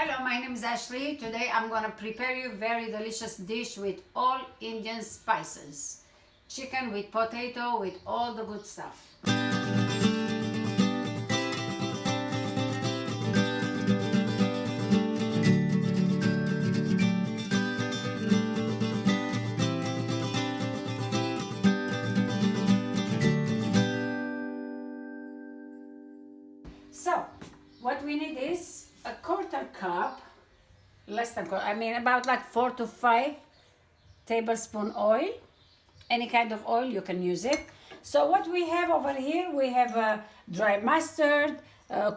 Hello, my name is Ashley. Today I'm going to prepare you a very delicious dish with all Indian spices. Chicken with potato with all the good stuff. So, what we need is a quarter cup, less than quarter, about like 4 to 5 tablespoon oil. Any kind of oil, you can use it. So what we have over here, we have dry mustard,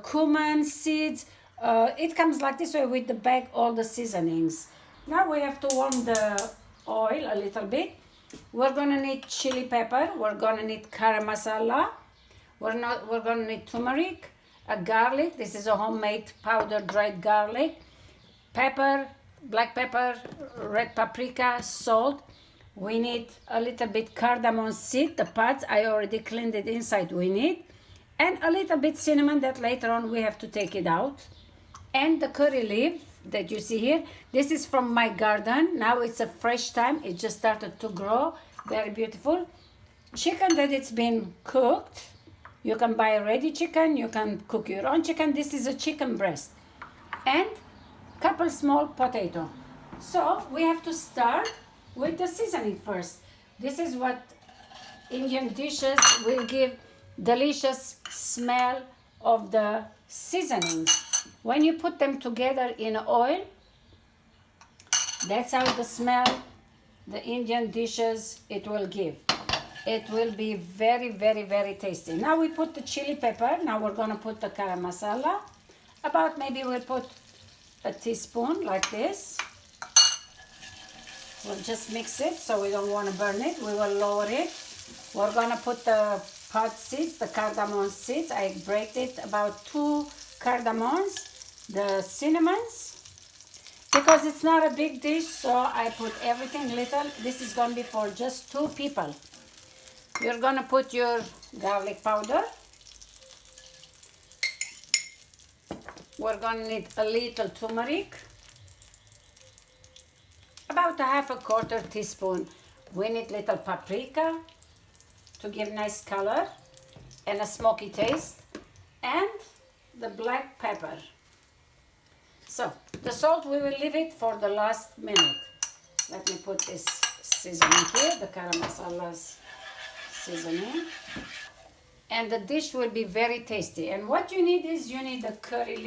cumin seeds. It comes like this way with the bag, all the seasonings. Now we have to warm the oil a little bit. We're gonna need chili pepper. We're gonna need garam masala. We're gonna need turmeric, garlic. This is a homemade powdered dried garlic. Pepper, black pepper, red paprika, salt. We need a little bit cardamom seed, the pods, I already cleaned it inside, we need. And a little bit cinnamon that later on we have to take it out. And the curry leaf that you see here, this is from my garden. Now it's a fresh time, it just started to grow, very beautiful. Chicken that it's been cooked. You can buy a ready chicken, you can cook your own chicken. This is a chicken breast. And couple small potato. So we have to start with the seasoning first. This is what Indian dishes will give delicious smell of the seasonings. When you put them together in oil, that's how the smell the Indian dishes it will give. It will be very, very, very tasty. Now we put the chili pepper. Now we're gonna put the garam masala. About maybe we'll put a teaspoon like this. We'll just mix it so we don't want to burn it. We will lower it. We're gonna put the pod seeds, the cardamom seeds. I break it about 2 cardamoms, the cinnamons. Because it's not a big dish, so I put everything little. This is gonna be for just 2 people. You're gonna put your garlic powder. We're gonna need a little turmeric. About a half a quarter teaspoon. We need little paprika to give nice color and a smoky taste. And the black pepper. So, the salt we will leave it for the last minute. Let me put this seasoning here, the garam masala's seasoning. And the dish will be very tasty. And what you need is, you need the curry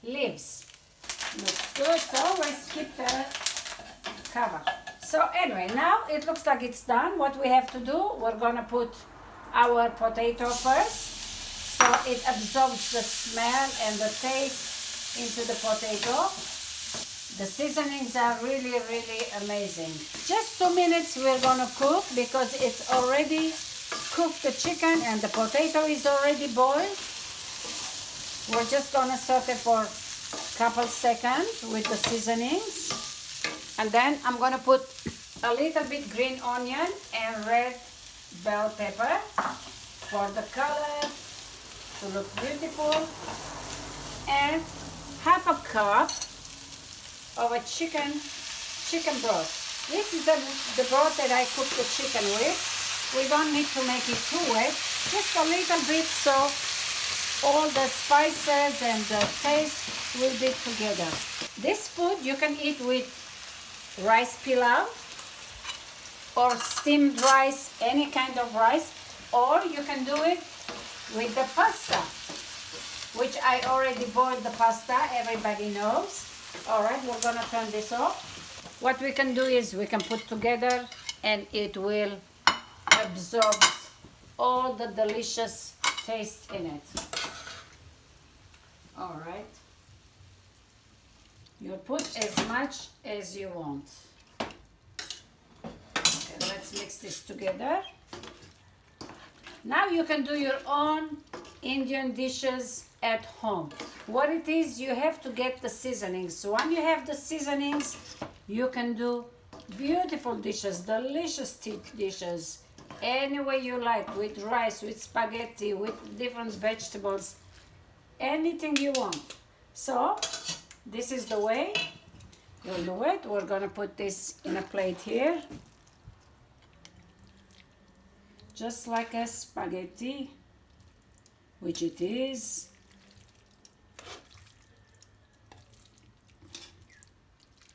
leaves. Looks good, so always keep the cover. So anyway, now it looks like it's done. What we have to do, we're gonna put our potato first, so it absorbs the smell and the taste into the potato. The seasonings are really, really amazing. Just 2 minutes we're gonna cook because it's already cooked, the chicken, and the potato is already boiled. We're just gonna saute for a couple seconds with the seasonings. And then I'm gonna put a little bit green onion and red bell pepper for the color to look beautiful. And half a cup of a chicken broth. This is the broth that I cook the chicken with. We don't need to make it too wet, just a little bit so all the spices and the taste will be together. This food you can eat with rice pilau or steamed rice, any kind of rice, or you can do it with the pasta, which I already boiled the pasta, everybody knows. Alright, we're gonna turn this off. What we can do is we can put together and it will absorb all the delicious taste in it. Alright. You put as much as you want. Okay, let's mix this together. Now you can do your own Indian dishes at home. What it is, you have to get the seasonings. So when you have the seasonings, you can do beautiful dishes, delicious dishes, any way you like, with rice, with spaghetti, with different vegetables, anything you want. So this is the way you'll do it. We're gonna put this in a plate here, just like a spaghetti, which it is.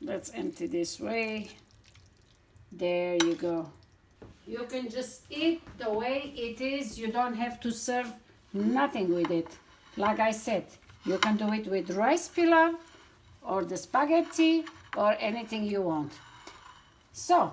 Let's empty this way. There you go. You can just eat the way it is. You don't have to serve nothing with it. Like I said, you can do it with rice pilaf or the spaghetti or anything you want. So,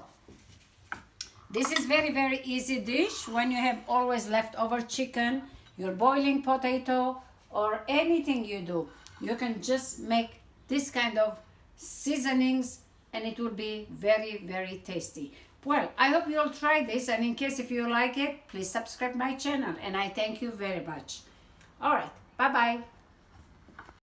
this is very easy dish when you have always leftover chicken, your boiling potato, or anything you do. You can just make this kind of seasonings and it will be very tasty. Well, I hope you'll try this, and in case if you like it, please subscribe my channel, and I thank you very much. All right, bye-bye.